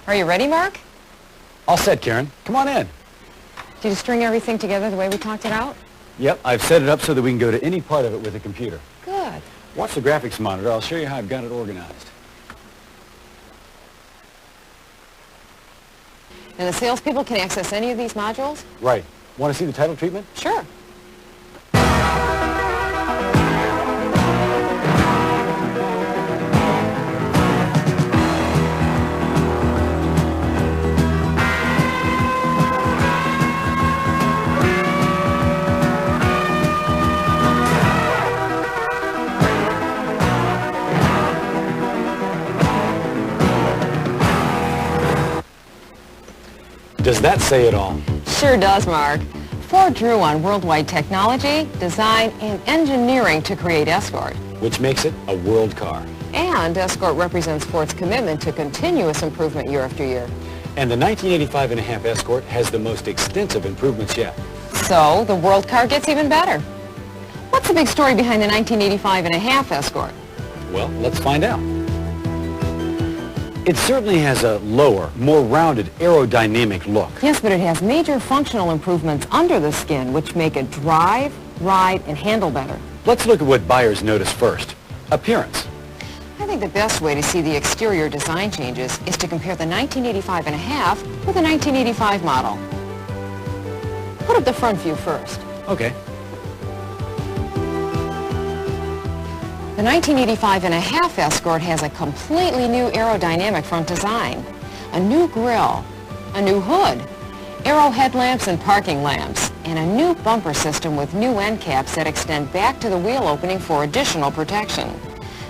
Are you ready, Mark? All set, Karen. Come on in. Did you string everything together the way we talked it out? Yep, I've set it up so that we can go to any part of it with a computer. Good. Watch the graphics monitor. I'll show you how I've got it organized. And the salespeople can access any of these modules? Right. Want to see the title treatment? Sure. Does that say it all? Sure does, Mark. Ford drew on worldwide technology, design, and engineering to create Escort. Which makes it a world car. And Escort represents Ford's commitment to continuous improvement year after year. And the 1985.5 Escort has the most extensive improvements yet. So, the world car gets even better. What's the big story behind the 1985.5 Escort? Well, let's find out. It certainly has a lower, more rounded aerodynamic look. Yes, but it has major functional improvements under the skin, which make it drive, ride, and handle better. Let's look at what buyers notice first. Appearance. I think the best way to see the exterior design changes is to compare the 1985.5 with the 1985 model. Put up the front view first. Okay. The 1985.5 Escort has a completely new aerodynamic front design, a new grille, a new hood, aero headlamps and parking lamps, and a new bumper system with new end caps that extend back to the wheel opening for additional protection.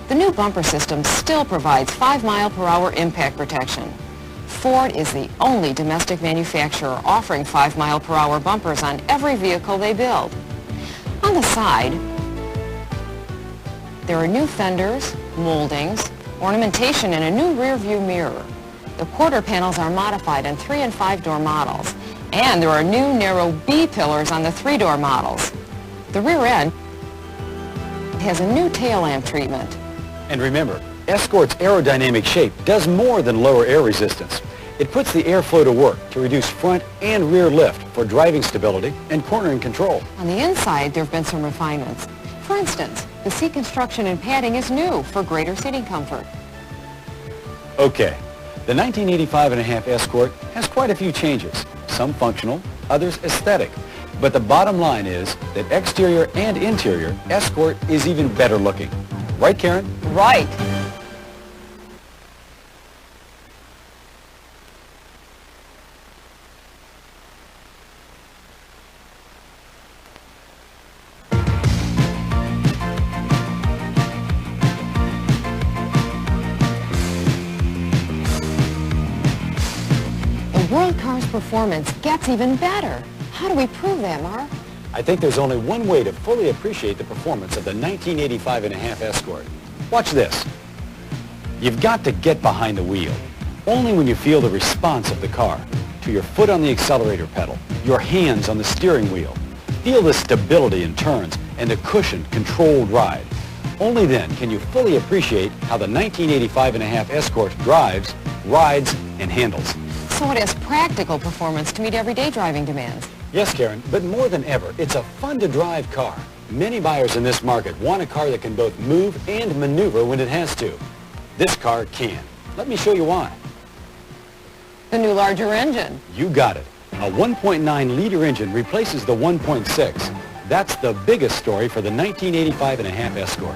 The new bumper system still provides 5-mile-per-hour impact protection. Ford is the only domestic manufacturer offering 5-mile-per-hour bumpers on every vehicle they build. On the side, there are new fenders, moldings, ornamentation, and a new rear view mirror. The quarter panels are modified in 3- and 5-door models, and there are new narrow B-pillars on the 3-door models. The rear end has a new tail lamp treatment. And remember, Escort's aerodynamic shape does more than lower air resistance. It puts the airflow to work to reduce front and rear lift for driving stability and cornering control. On the inside, there have been some refinements. For instance, the seat construction and padding is new for greater seating comfort. Okay, the 1985.5 Escort has quite a few changes, some functional, others aesthetic. But the bottom line is that exterior and interior, Escort is even better looking. Right, Karen? Right. World car's performance gets even better. How do we prove that, Mark? I think there's only one way to fully appreciate the performance of the 1985.5 Escort. Watch this. You've got to get behind the wheel. Only when you feel the response of the car, to your foot on the accelerator pedal, your hands on the steering wheel. Feel the stability in turns and the cushioned, controlled ride. Only then can you fully appreciate how the 1985.5 Escort drives, rides, and handles. So it has practical performance to meet everyday driving demands. Yes, Karen, but more than ever, it's a fun-to-drive car. Many buyers in this market want a car that can both move and maneuver when it has to. This car can. Let me show you why. The new larger engine. You got it. A 1.9-liter engine replaces the 1.6. That's the biggest story for the 1985.5 Escort.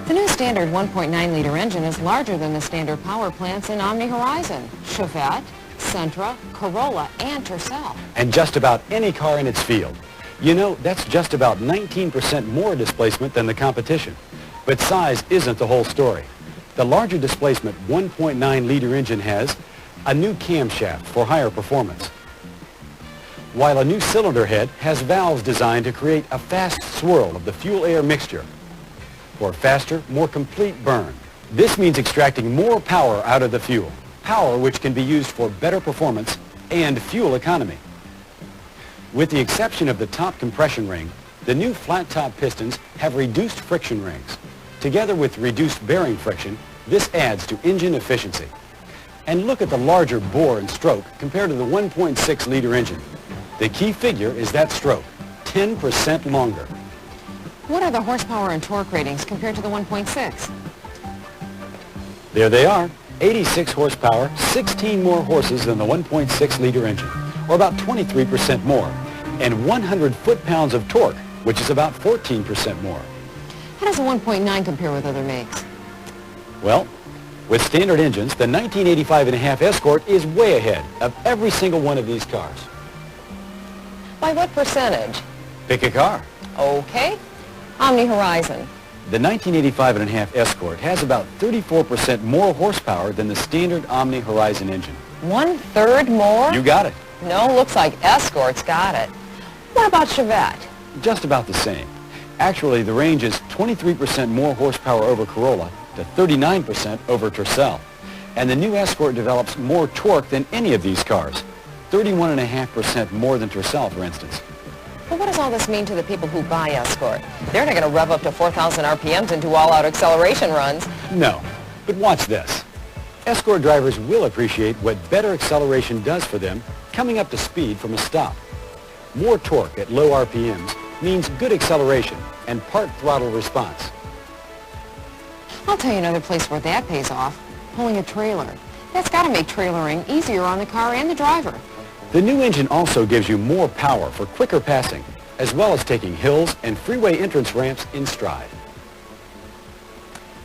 The new standard 1.9-liter engine is larger than the standard power plants in Omni Horizon, Chevette, Sentra, Corolla, and Tercel. And just about any car in its field. You know, that's just about 19% more displacement than the competition. But size isn't the whole story. The larger displacement 1.9-liter engine has a new camshaft for higher performance, while a new cylinder head has valves designed to create a fast swirl of the fuel-air mixture for a faster, more complete burn. This means extracting more power out of the fuel. Power which can be used for better performance and fuel economy. With the exception of the top compression ring, the new flat-top pistons have reduced friction rings. Together with reduced bearing friction, this adds to engine efficiency. And look at the larger bore and stroke compared to the 1.6-liter engine. The key figure is that stroke, 10% longer. What are the horsepower and torque ratings compared to the 1.6? There they are, 86 horsepower, 16 more horses than the 1.6-liter engine, or about 23% more, and 100 foot-pounds of torque, which is about 14% more. How does the 1.9 compare with other makes? Well, with standard engines, the 1985.5 Escort is way ahead of every single one of these cars. By what percentage? Pick a car. Okay. Omni Horizon. The 1985.5 Escort has about 34% more horsepower than the standard Omni Horizon engine. 1/3 more? You got it. No, looks like Escort's got it. What about Chevette? Just about the same. Actually, the range is 23% more horsepower over Corolla to 39% over Tercel. And the new Escort develops more torque than any of these cars. 31.5% more than Tercel, for instance. Well, what does all this mean to the people who buy Escort? They're not going to rev up to 4,000 RPMs and do all-out acceleration runs. No, but watch this. Escort drivers will appreciate what better acceleration does for them coming up to speed from a stop. More torque at low RPMs means good acceleration and part throttle response. I'll tell you another place where that pays off. Pulling a trailer. That's got to make trailering easier on the car and the driver. The new engine also gives you more power for quicker passing, as well as taking hills and freeway entrance ramps in stride.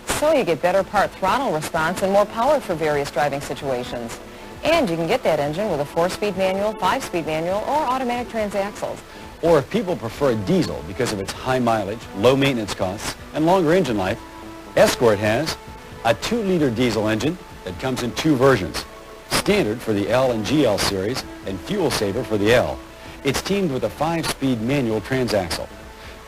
So you get better part throttle response and more power for various driving situations. And you can get that engine with a 4-speed manual, 5-speed manual, or automatic transaxles. Or if people prefer a diesel because of its high mileage, low maintenance costs, and longer engine life, Escort has a 2-liter diesel engine that comes in 2 versions. Standard for the L and GL series and Fuel Saver for the L. It's teamed with a 5-speed manual transaxle.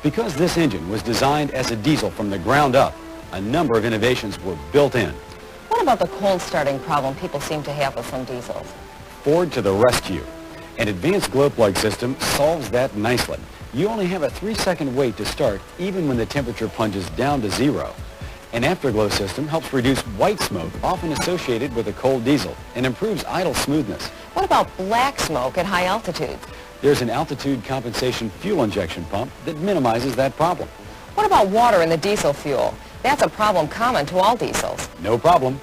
Because this engine was designed as a diesel from the ground up, a number of innovations were built in. What about the cold starting problem people seem to have with some diesels? Ford to the rescue. An advanced glow plug system solves that nicely. You only have a 3-second wait to start even when the temperature plunges down to 0. An afterglow system helps reduce white smoke often associated with a cold diesel and improves idle smoothness. What about black smoke at high altitudes? There's an altitude compensation fuel injection pump that minimizes that problem. What about water in the diesel fuel? That's a problem common to all diesels. No problem.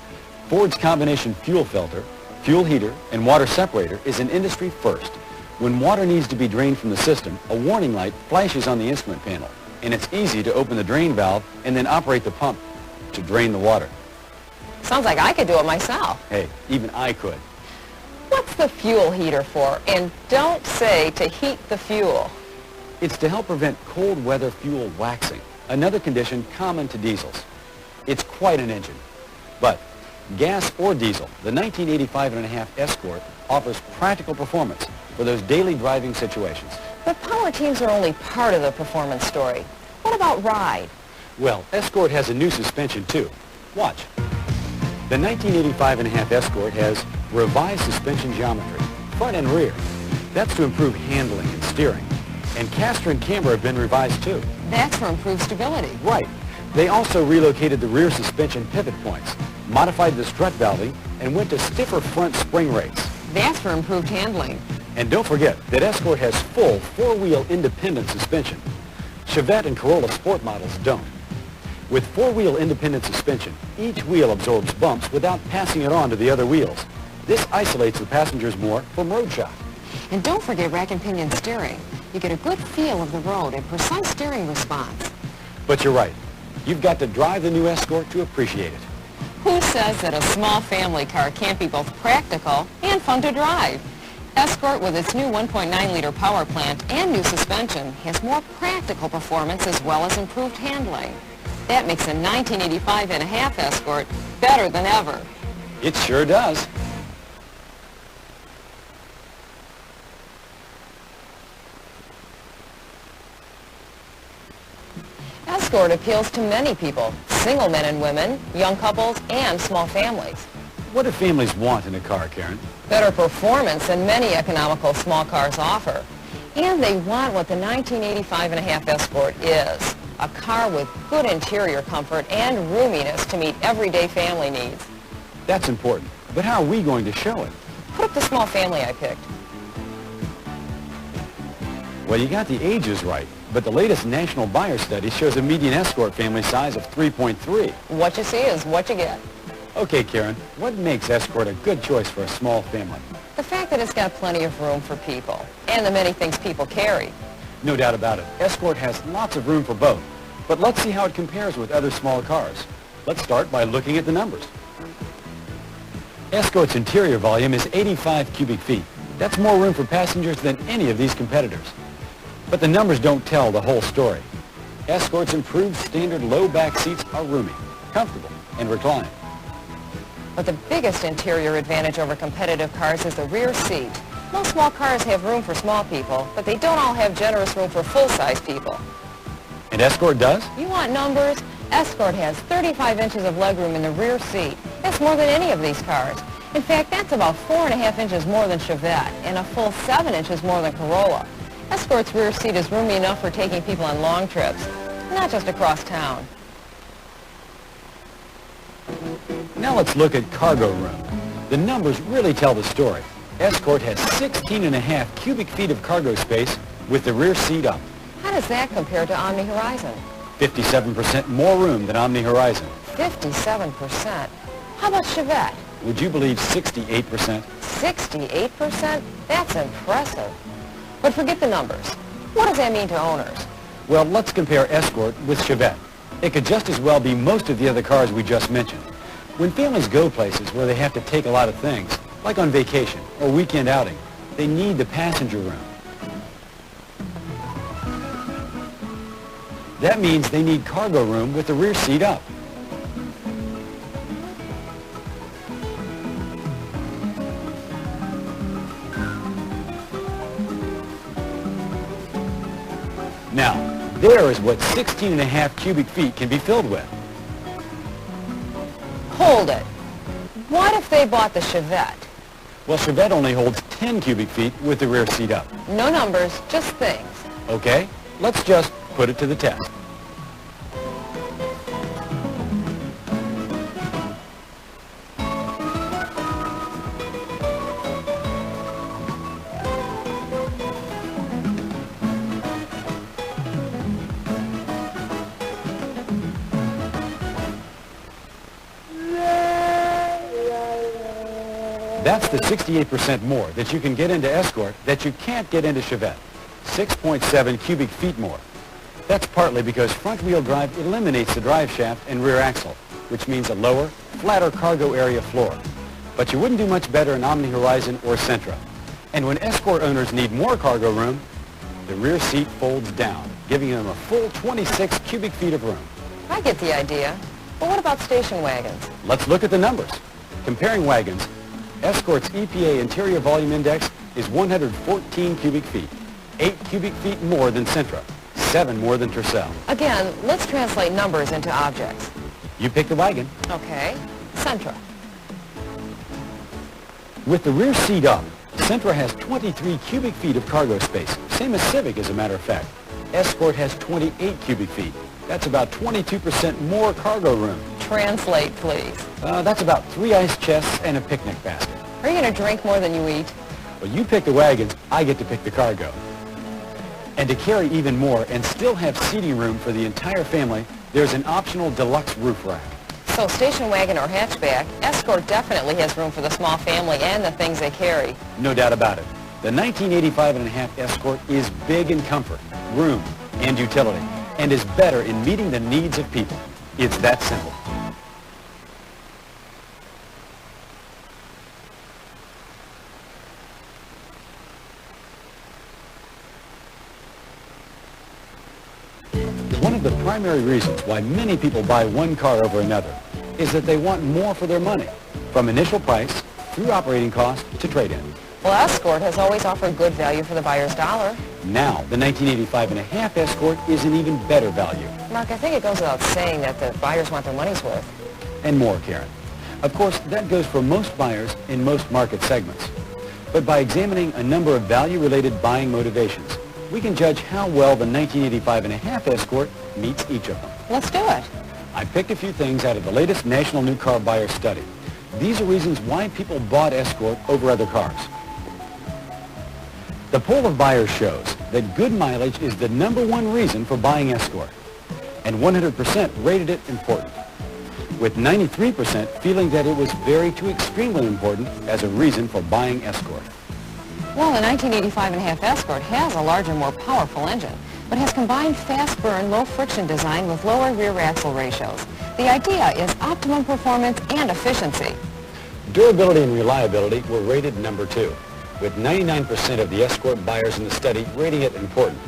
Ford's combination fuel filter, fuel heater, and water separator is an industry first. When water needs to be drained from the system, a warning light flashes on the instrument panel, and it's easy to open the drain valve and then operate the pump to drain the water. Sounds like I could do it myself. Hey, even I could. What's the fuel heater for? And don't say to heat the fuel. It's to help prevent cold weather fuel waxing, another condition common to diesels. It's quite an engine. But gas or diesel, the 1985.5 Escort offers practical performance for those daily driving situations. But power teams are only part of the performance story. What about ride? Well, Escort has a new suspension too. Watch. The 1985.5 Escort has revised suspension geometry, front and rear. That's to improve handling and steering. And caster and camber have been revised too. That's for improved stability. Right. They also relocated the rear suspension pivot points, modified the strut valving, and went to stiffer front spring rates. That's for improved handling. And don't forget that Escort has full 4-wheel independent suspension. Chevette and Corolla Sport models don't. With 4-wheel independent suspension, each wheel absorbs bumps without passing it on to the other wheels. This isolates the passengers more from road shock. And don't forget rack and pinion steering. You get a good feel of the road and precise steering response. But you're right. You've got to drive the new Escort to appreciate it. Who says that a small family car can't be both practical and fun to drive? Escort, with its new 1.9-liter power plant and new suspension, has more practical performance as well as improved handling. That makes a 1985.5 Escort better than ever. It sure does. Escort appeals to many people, single men and women, young couples, and small families. What do families want in a car, Karen? Better performance than many economical small cars offer. And they want what the 1985.5 Escort is, a car with good interior comfort and roominess to meet everyday family needs. That's important. But how are we going to show it? Put up the small family I picked. Well, you got the ages right, but the latest national buyer study shows a median Escort family size of 3.3. What you see is what you get. Okay, Karen, what makes Escort a good choice for a small family? The fact that it's got plenty of room for people, and the many things people carry. No doubt about it. Escort has lots of room for both. But let's see how it compares with other small cars. Let's start by looking at the numbers. Escort's interior volume is 85 cubic feet. That's more room for passengers than any of these competitors. But the numbers don't tell the whole story. Escort's improved standard low back seats are roomy, comfortable, and recline. But the biggest interior advantage over competitive cars is the rear seat. Most small cars have room for small people, but they don't all have generous room for full-size people. And Escort does? You want numbers? Escort has 35 inches of legroom in the rear seat. That's more than any of these cars. In fact, that's about 4.5 inches more than Chevette and a full 7 inches more than Corolla. Escort's rear seat is roomy enough for taking people on long trips, not just across town. Now let's look at cargo room. The numbers really tell the story. Escort has 16.5 cubic feet of cargo space with the rear seat up. How does that compare to Omni Horizon? 57% more room than Omni Horizon. 57%? How about Chevette? Would you believe 68%? 68%? That's impressive. But forget the numbers. What does that mean to owners? Well, let's compare Escort with Chevette. It could just as well be most of the other cars we just mentioned. When families go places where they have to take a lot of things, like on vacation or weekend outing, they need the passenger room. That means they need cargo room with the rear seat up. Now, there is what 16.5 cubic feet can be filled with. Hold it. What if they bought the Chevette? Well, Chevette only holds 10 cubic feet with the rear seat up. No numbers, just things. Okay, let's just put it to the test. That's the 68% more that you can get into Escort that you can't get into Chevette. 6.7 cubic feet more. That's partly because front-wheel drive eliminates the drive shaft and rear axle, which means a lower, flatter cargo area floor. But you wouldn't do much better in Omni Horizon or Sentra. And when Escort owners need more cargo room, the rear seat folds down, giving them a full 26 cubic feet of room. I get the idea. But what about station wagons? Let's look at the numbers. Comparing wagons, Escort's EPA interior volume index is 114 cubic feet, 8 cubic feet more than Sentra, 7 more than Tercel. Again, let's translate numbers into objects. You pick the wagon. Okay. Sentra. With the rear seat up, Sentra has 23 cubic feet of cargo space, same as Civic as a matter of fact. Escort has 28 cubic feet. That's about 22% more cargo room. Translate, please. That's about 3 ice chests and a picnic basket. Are you going to drink more than you eat? Well, you pick the wagons, I get to pick the cargo. And to carry even more and still have seating room for the entire family, there's an optional deluxe roof rack. So station wagon or hatchback, Escort definitely has room for the small family and the things they carry. No doubt about it. The 1985.5 Escort is big in comfort, room, and utility, and is better in meeting the needs of people. It's that simple. One of the primary reasons why many people buy one car over another is that they want more for their money, from initial price through operating cost to trade-in. Well, Escort has always offered good value for the buyer's dollar. Now, the 1985.5 Escort is an even better value. Mark, I think it goes without saying that the buyers want their money's worth. And more, Karen. Of course, that goes for most buyers in most market segments. But by examining a number of value-related buying motivations, we can judge how well the 1985.5 Escort meets each of them. Let's do it. I picked a few things out of the latest National New Car Buyer Study. These are reasons why people bought Escort over other cars. The poll of buyers shows that good mileage is the #1 reason for buying Escort, and 100% rated it important, with 93% feeling that it was very too extremely important as a reason for buying Escort. Well, the 1985.5 Escort has a larger, more powerful engine, but has combined fast burn, low friction design with lower rear axle ratios. The idea is optimum performance and efficiency. Durability and reliability were rated #2, with 99% of the Escort buyers in the study rating it important.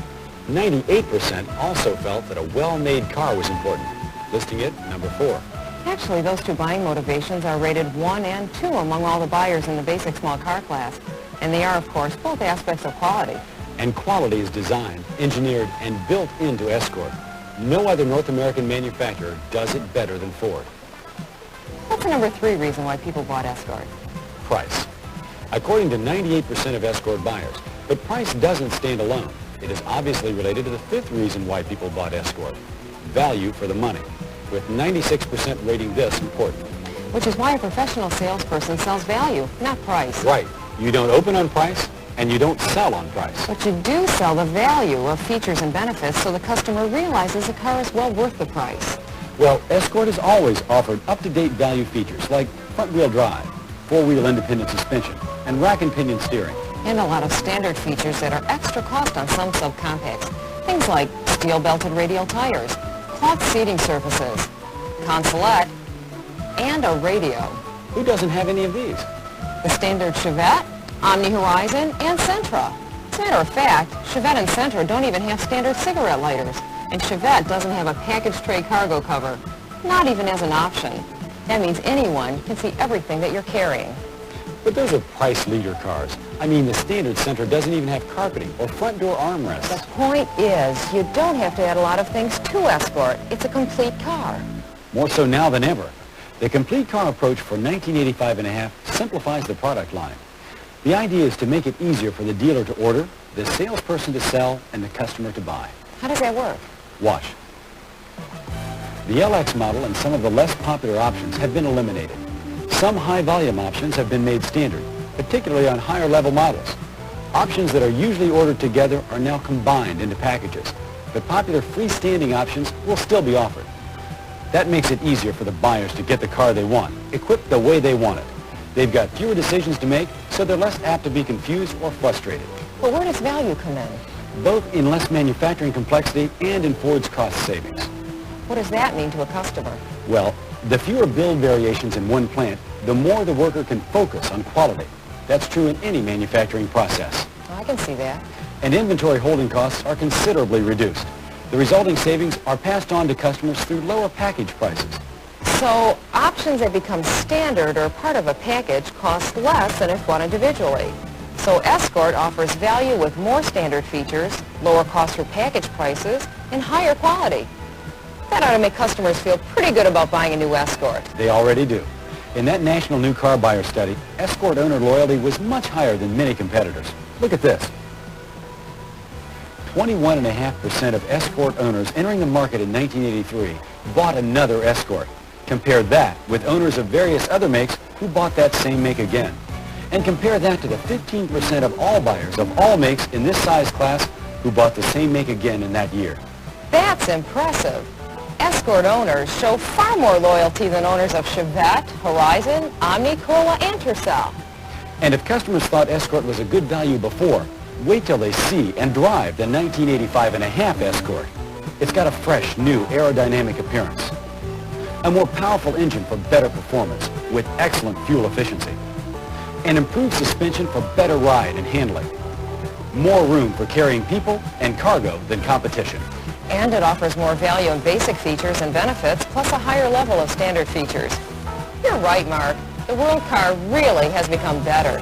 98% also felt that a well-made car was important, listing it #4. Actually, those two buying motivations are rated 1 and 2 among all the buyers in the basic small car class. And they are, of course, both aspects of quality. And quality is designed, engineered, and built into Escort. No other North American manufacturer does it better than Ford. What's the #3 reason why people bought Escort? Price. According to 98% of Escort buyers, but price doesn't stand alone. It is obviously related to the 5th reason why people bought Escort, value for the money, with 96% rating this important. Which is why a professional salesperson sells value, not price. Right. You don't open on price, and you don't sell on price. But you do sell the value of features and benefits so the customer realizes the car is well worth the price. Well, Escort has always offered up-to-date value features like front-wheel drive, 4-wheel independent suspension, and rack and pinion steering. And a lot of standard features that are extra cost on some subcompacts. Things like steel-belted radial tires, cloth seating surfaces, Conselect, and a radio. Who doesn't have any of these? The standard Chevette, Omni Horizon, and Sentra. As a matter of fact, Chevette and Sentra don't even have standard cigarette lighters. And Chevette doesn't have a package tray cargo cover, not even as an option. That means anyone can see everything that you're carrying. But those are price leader cars. I mean, the standard Sentra doesn't even have carpeting or front door armrests. The point is, you don't have to add a lot of things to Escort. It's a complete car. More so now than ever. The complete car approach for 1985.5 simplifies the product line. The idea is to make it easier for the dealer to order, the salesperson to sell, and the customer to buy. How does that work? Watch. The LX model and some of the less popular options have been eliminated. Some high-volume options have been made standard, particularly on higher-level models. Options that are usually ordered together are now combined into packages, but popular freestanding options will still be offered. That makes it easier for the buyers to get the car they want, equipped the way they want it. They've got fewer decisions to make, so they're less apt to be confused or frustrated. But where does value come in? Both in less manufacturing complexity and in Ford's cost savings. What does that mean to a customer? Well, the fewer build variations in one plant, the more the worker can focus on quality. That's true in any manufacturing process. I can see that. And inventory holding costs are considerably reduced. The resulting savings are passed on to customers through lower package prices. So options that become standard or part of a package cost less than if bought individually. So Escort offers value with more standard features, lower costs for package prices, and higher quality. That ought to make customers feel pretty good about buying a new Escort. They already do. In that national new car buyer study, Escort owner loyalty was much higher than many competitors. Look at this. 21.5% of Escort owners entering the market in 1983 bought another Escort. Compare that with owners of various other makes who bought that same make again. And compare that to the 15% of all buyers of all makes in this size class who bought the same make again in that year. That's impressive. Escort owners show far more loyalty than owners of Chevette, Horizon, Omni, Corolla, and Tercel. And if customers thought Escort was a good value before, wait till they see and drive the 1985.5 Escort. It's got a fresh, new aerodynamic appearance. A more powerful engine for better performance with excellent fuel efficiency. And improved suspension for better ride and handling. More room for carrying people and cargo than competition. And it offers more value in basic features and benefits, plus a higher level of standard features. You're right, Mark. The world car really has become better.